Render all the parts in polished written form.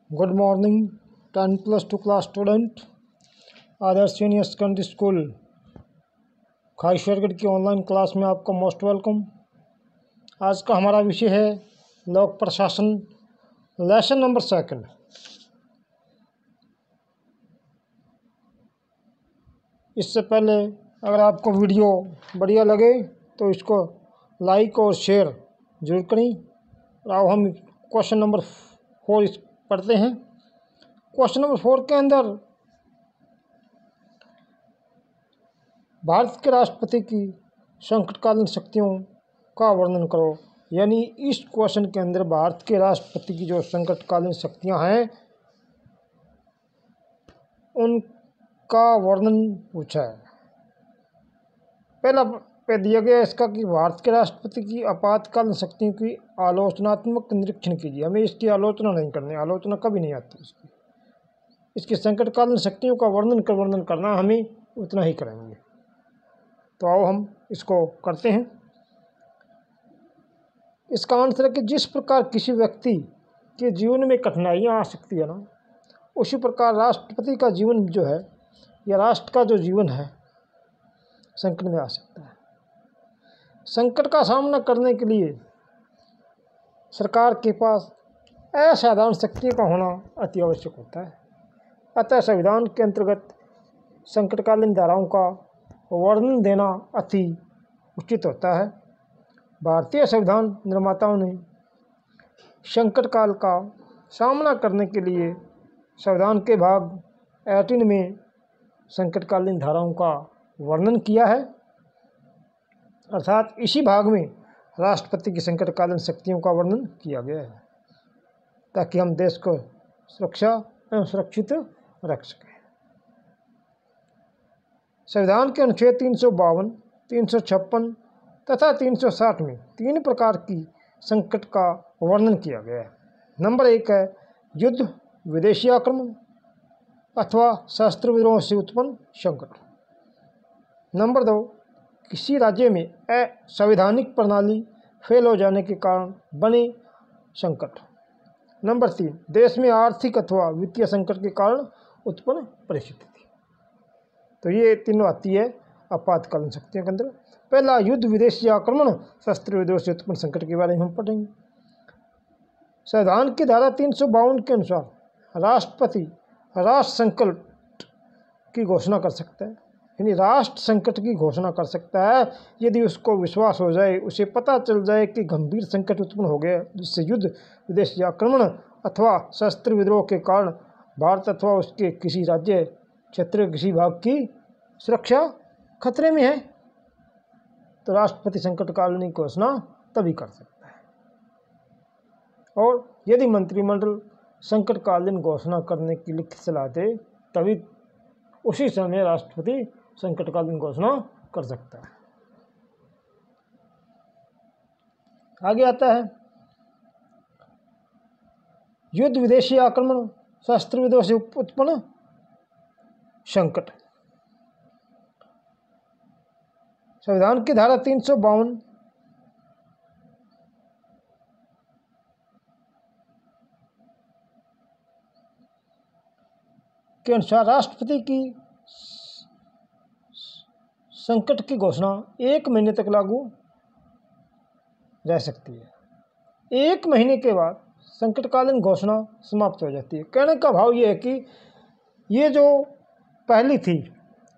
Good morning 10+2 class student. Adarsh senior secondary school Khaishwargarh की online class में आपका मोस्ट वेलकम। आज का हमारा विषय है लोक प्रशासन, लेसन नंबर 2। इससे पहले अगर आपको वीडियो बढ़िया लगे तो इसको लाइक और शेयर जरूर करें। अब हम क्वेश्चन नंबर 4 पढ़ते हैं। क्वेश्चन नंबर 4 के अंदर भारत के राष्ट्रपति की संकटकालीन शक्तियों का वर्णन करो। यानी इस क्वेश्चन के अंदर भारत के राष्ट्रपति की जो संकटकालीन शक्तियां हैं उनका वर्णन पूछा है। पहला पे दिया गया इसका कि भारत के राष्ट्रपति की आपातकालीन शक्तियों की आलोचनात्मक निरीक्षण कीजिए। हमें इसकी आलोचना नहीं करनी, आलोचना कभी नहीं आती इसकी संकटकालीन शक्तियों का वर्णन करना, हमें उतना ही करेंगे। तो आओ हम इसको करते हैं। इसका आंसर है कि जिस प्रकार किसी व्यक्ति के जीवन में कठिनाइयाँ आ सकती है ना, उसी प्रकार राष्ट्रपति का जीवन जो है या राष्ट्र का जो जीवन है संकट में आ सकता है। संकट का सामना करने के लिए सरकार के पास असाधारण शक्तियों का होना अति आवश्यक होता है। अतः संविधान के अंतर्गत संकटकालीन धाराओं का वर्णन देना अति उचित होता है। भारतीय संविधान निर्माताओं ने संकट काल का सामना करने के लिए संविधान के भाग 18 में संकटकालीन धाराओं का वर्णन किया है। अर्थात इसी भाग में राष्ट्रपति की संकटकालीन शक्तियों का वर्णन किया गया है ताकि हम देश को सुरक्षा एवं सुरक्षित रख सकें। संविधान के अनुच्छेद 352, 356 तथा 360 में 3 प्रकार की संकट का वर्णन किया गया है। नंबर 1 है युद्ध, विदेशी आक्रमण अथवा शस्त्र विद्रोह से उत्पन्न संकट। नंबर 2 किसी राज्य में असंवैधानिक प्रणाली फेल हो जाने के कारण बने संकट। नंबर 3 देश में आर्थिक अथवा वित्तीय संकट के कारण उत्पन्न परिस्थिति। तो ये तीनों आती है आपातकालीन शक्तियों के अंदर। पहला युद्ध, विदेशी आक्रमण, शस्त्र विद्रोह से उत्पन्न संकट के बारे में हम पढ़ेंगे। संविधान की धारा 352 के अनुसार राष्ट्रपति राष्ट्र संकट की घोषणा कर सकता है। यानी राष्ट्र संकट की घोषणा कर सकता है यदि उसको विश्वास हो जाए, उसे पता चल जाए कि गंभीर संकट उत्पन्न हो गया जिससे युद्ध, विदेशी आक्रमण अथवा शस्त्र विद्रोह के कारण भारत अथवा उसके किसी राज्य, क्षेत्र के किसी भाग की सुरक्षा खतरे में है। तो राष्ट्रपति संकटकालीन घोषणा तभी कर सकता है। और यदि मंत्रिमंडल संकटकालीन घोषणा करने की लिखित सलाह दे तभी उसी समय राष्ट्रपति संकटकालीन घोषणा कर सकता है। आगे आता है युद्ध, विदेशी आक्रमण, शस्त्र विद्रोह से उत्पन्न संकट। संविधान की धारा 352 के अनुसार राष्ट्रपति की संकट की घोषणा 1 महीने तक लागू रह सकती है। 1 महीने के बाद संकटकालीन घोषणा समाप्त हो जाती है। कहने का भाव ये है कि ये जो पहली थी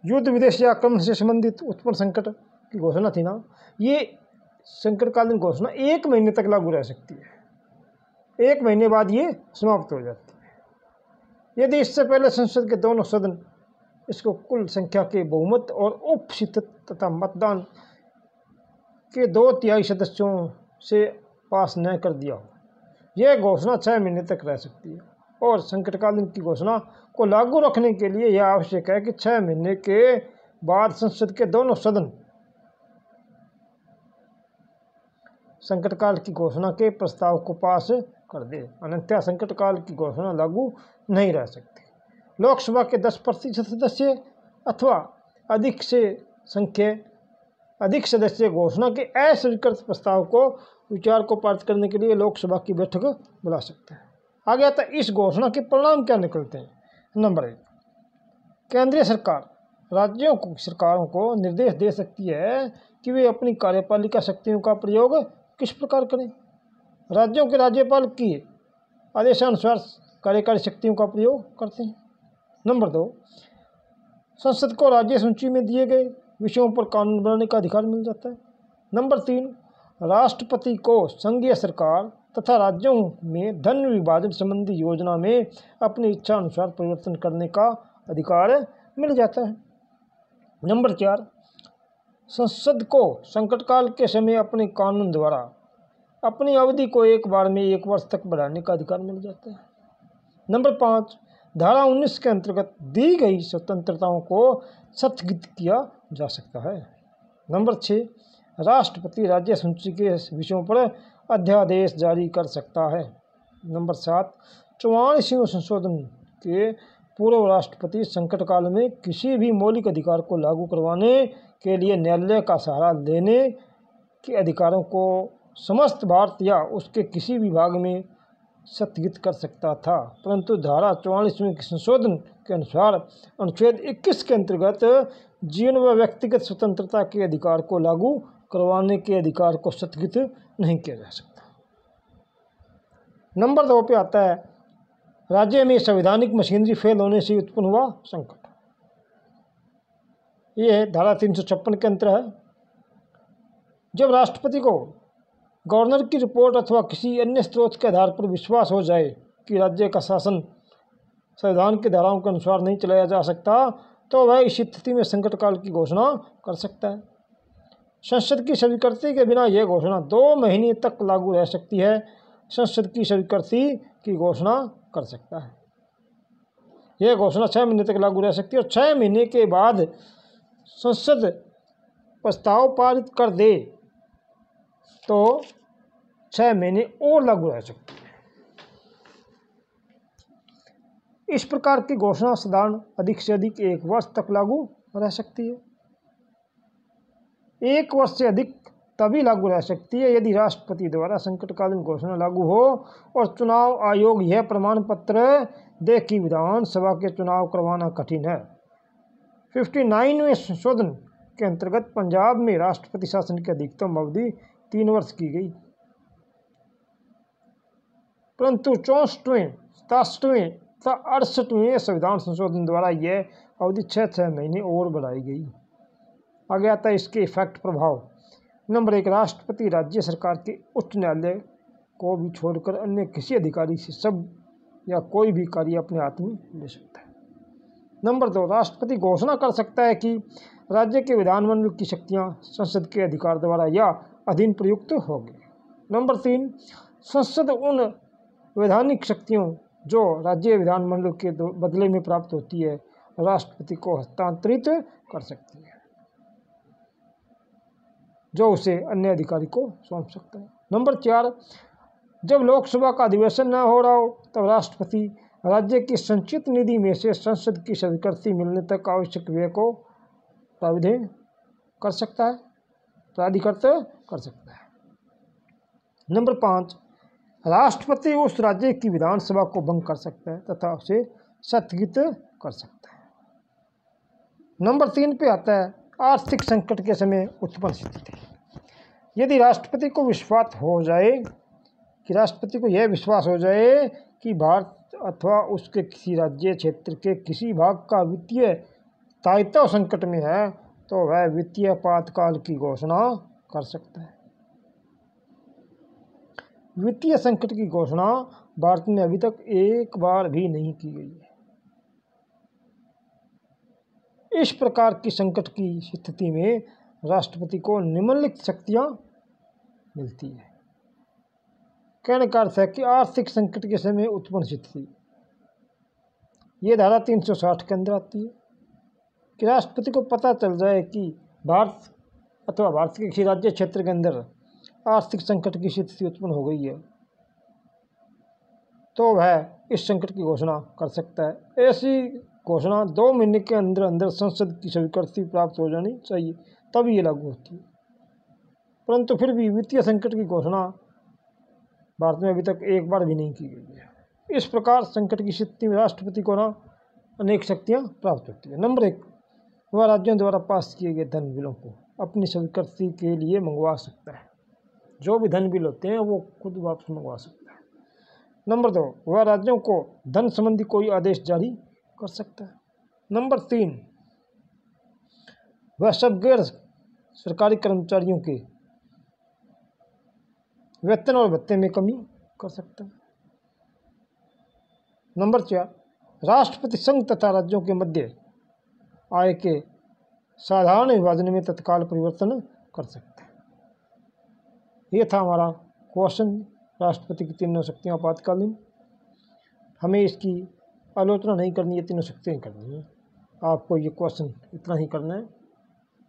युद्ध, विदेशी आक्रमण से संबंधित उत्पन्न संकट की घोषणा थी ना, ये संकटकालीन घोषणा 1 महीने तक लागू रह सकती है। 1 महीने बाद ये समाप्त हो जाती है। यदि इससे पहले संसद के दोनों सदन इसको कुल संख्या के बहुमत और उपस्थित तथा मतदान के 2/3 सदस्यों से पास न कर दिया हो, यह घोषणा 6 महीने तक रह सकती है। और संकटकालीन की घोषणा को लागू रखने के लिए यह आवश्यक है कि 6 महीने के बाद संसद के दोनों सदन संकटकाल की घोषणा के प्रस्ताव को पास कर दे, अन्यथा संकटकाल की घोषणा लागू नहीं रह सकती। लोकसभा के 10% सदस्य अथवा अधिक सदस्य घोषणा के अस्वीकृत प्रस्ताव को विचार को पारित करने के लिए लोकसभा की बैठक बुला सकते हैं। आगे आता है इस घोषणा के परिणाम क्या निकलते हैं। नंबर 1, केंद्रीय सरकार सरकारों को निर्देश दे सकती है कि वे अपनी कार्यपालिका शक्तियों का प्रयोग किस प्रकार करें। राज्यों के राज्यपाल की आदेशानुसार कार्यकारी शक्तियों का प्रयोग करते हैं। नंबर 2, संसद को राज्य सूची में दिए गए विषयों पर कानून बनाने का अधिकार मिल जाता है। नंबर 3, राष्ट्रपति को संघीय सरकार तथा राज्यों में धन विभाजन संबंधी योजना में अपनी इच्छा अनुसार परिवर्तन करने का अधिकार मिल जाता है। नंबर 4, संसद को संकटकाल के समय अपने कानून द्वारा अपनी अवधि को एक बार में 1 वर्ष तक बढ़ाने का अधिकार मिल जाता है। नंबर 5, धारा 19 के अंतर्गत दी गई स्वतंत्रताओं को स्थगित किया जा सकता है। नंबर 6, राष्ट्रपति राज्य सूची के विषयों पर अध्यादेश जारी कर सकता है। नंबर 7, 44वें संशोधन के पूर्व राष्ट्रपति संकट काल में किसी भी मौलिक अधिकार को लागू करवाने के लिए न्यायालय का सहारा लेने के अधिकारों को समस्त भारत या उसके किसी भी भाग में स्थगित कर सकता था, परंतु धारा 44वें संशोधन के अनुसार अनुच्छेद 21 के अंतर्गत जीवन व व्यक्तिगत स्वतंत्रता के अधिकार को लागू करवाने के अधिकार को स्थगित नहीं किया जा सकता। नंबर 2 पे आता है राज्य में संवैधानिक मशीनरी फेल होने से उत्पन्न हुआ संकट। ये है धारा 356 के अंतर है। जब राष्ट्रपति को गवर्नर की रिपोर्ट अथवा किसी अन्य स्रोत के आधार पर विश्वास हो जाए कि राज्य का शासन संविधान की धाराओं के अनुसार नहीं चलाया जा सकता, तो वह इस स्थिति में संकट काल की घोषणा कर सकता है। संसद की स्वीकृति के बिना यह घोषणा 2 महीने तक लागू रह सकती है। संसद की स्वीकृति की घोषणा कर सकता है। यह घोषणा 6 महीने तक लागू रह सकती है और 6 महीने के बाद संसद प्रस्ताव पारित कर दे तो 6 महीने और लागू रह सकती है। इस प्रकार की घोषणा साधारण अधिक से अधिक 1 वर्ष तक लागू रह सकती है। 1 वर्ष से अधिक तभी लागू रह सकती है यदि राष्ट्रपति द्वारा संकटकालीन घोषणा लागू हो और चुनाव आयोग यह प्रमाण पत्र दे कि विधानसभा के चुनाव करवाना कठिन है। 59वें संशोधन के अंतर्गत पंजाब में राष्ट्रपति शासन की अधिकतम अवधि 3 वर्ष की गई, परंतु 64वें, 67वें तथा 68वें संविधान संशोधन द्वारा यह अवधि 6 महीने और बढ़ाई गई। आगे आता है इसके इफेक्ट प्रभाव। नंबर 1, राष्ट्रपति राज्य सरकार के उच्च न्यायालय को भी छोड़कर अन्य किसी अधिकारी से सब या कोई भी कार्य अपने हाथ में ले सकता है। नंबर 2, राष्ट्रपति घोषणा कर सकता है कि राज्य के विधानमंडल की शक्तियां संसद के अधिकार द्वारा या अधीन प्रयुक्त होगी। नंबर 3, संसद उन वैधानिक शक्तियों जो राज्य विधानमंडल के बदले में प्राप्त होती है राष्ट्रपति को हस्तांतरित कर सकती है, जो उसे अन्य अधिकारी को सौंप सकता है। नंबर 4, जब लोकसभा का अधिवेशन न हो रहा हो तब राष्ट्रपति राज्य की संचित निधि में से संसद की स्वीकृति मिलने तक आवश्यक व्यय को प्राविधान कर सकता है, प्राधिकृत कर सकता है। नंबर 5, राष्ट्रपति उस राज्य की विधानसभा को भंग कर सकता है तथा उसे स्थगित कर सकता है। नंबर 3 पे आता है आर्थिक संकट के समय उत्पन्न स्थिति। यदि राष्ट्रपति को यह विश्वास हो जाए कि भारत अथवा उसके किसी राज्य क्षेत्र के किसी भाग का वित्तीय स्थायित्व संकट में है तो वह वित्तीय आपातकाल की घोषणा कर सकता है। वित्तीय संकट की घोषणा भारत में अभी तक एक बार भी नहीं की गई है। इस प्रकार की संकट की स्थिति में राष्ट्रपति को निम्नलिखित शक्तियां मिलती है। कहने का अर्थ है कि आर्थिक संकट के समय उत्पन्न स्थिति, ये धारा 360 के अंदर आती है कि राष्ट्रपति को पता चल जाए कि भारत अथवा भारत के किसी राज्य क्षेत्र के अंदर आर्थिक संकट की स्थिति उत्पन्न हो गई है तो वह इस संकट की घोषणा कर सकता है। ऐसी घोषणा 2 महीने के अंदर अंदर संसद की स्वीकृति प्राप्त हो जानी चाहिए, तभी ये लागू होती है। परंतु फिर भी वित्तीय संकट की घोषणा भारत में अभी तक एक बार भी नहीं की गई है। इस प्रकार संकट की स्थिति में राष्ट्रपति को ना अनेक शक्तियाँ प्राप्त होती है। नंबर 1, वह राज्यों द्वारा पास किए गए धन बिलों को अपनी स्वीकृति के लिए मंगवा सकता है। जो भी धन बिल होते हैं वो खुद वापस मंगवा सकता है। नंबर 2, वह राज्यों को धन संबंधी कोई आदेश जारी कर सकता है। नंबर 3, वह सब गैर सरकारी कर्मचारियों के वेतन और भत्ते में कमी कर सकता है। नंबर 4, राष्ट्रपति संघ तथा राज्यों के मध्य आय के साधारण विभाजन में तत्काल परिवर्तन कर सकता है। ये था हमारा क्वेश्चन, राष्ट्रपति की तीनों शक्तियाँ आपातकालीन। हमें इसकी आलोचना नहीं करनी है, तीनों शक्तियाँ ही करनी है। आपको ये क्वेश्चन इतना ही करना है,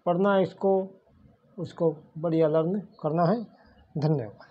पढ़ना है इसको, उसको बढ़िया लर्न करना है। धन्यवाद।